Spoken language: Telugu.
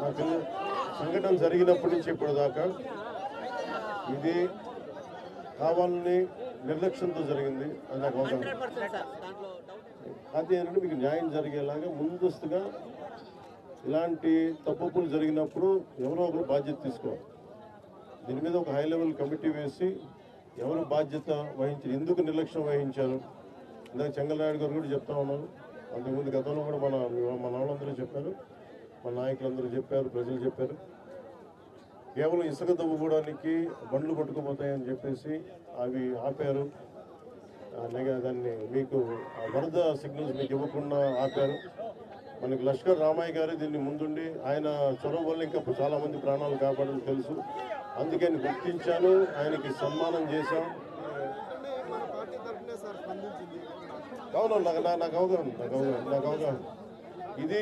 నాకు సంఘటన జరిగినప్పటి నుంచి ఇప్పటిదాకా ఇది కావాలని నిర్లక్ష్యంతో జరిగింది అని నాకు అవసరం. అదేంటంటే మీకు న్యాయం జరిగేలాగా ముందస్తుగా ఇలాంటి తప్పులు జరిగినప్పుడు ఎవరో ఒకరు బాధ్యత తీసుకోవాలి. దీని మీద ఒక హై లెవెల్ కమిటీ వేసి ఎవరు బాధ్యత వహించారు, ఎందుకు నిర్లక్ష్యం వహించారు. ఇందాక చెంగలరాయుడు గారు కూడా చెప్తా ఉన్నారు. అంతకుముందు గతంలో కూడా మన వాళ్ళందరూ చెప్పారు, మన నాయకులందరూ చెప్పారు, ప్రజలు చెప్పారు. కేవలం ఇసుక తవ్వుకోవడానికి బండ్లు పట్టుకుపోతాయని చెప్పేసి అవి ఆపారు. దాన్ని మీకు వరద సిగ్నల్స్ మీకు ఇవ్వకుండా ఆపారు. మనకి లష్కర్ రామయ్య గారు దీన్ని ముందుండి ఆయన చొరవ వల్ల ఇంకా చాలా మంది ప్రాణాలు కాపాడని తెలుసు. అందుకే గుర్తించాను, ఆయనకి సన్మానం చేశాం. అవును, నాకు అవగాహన ఇది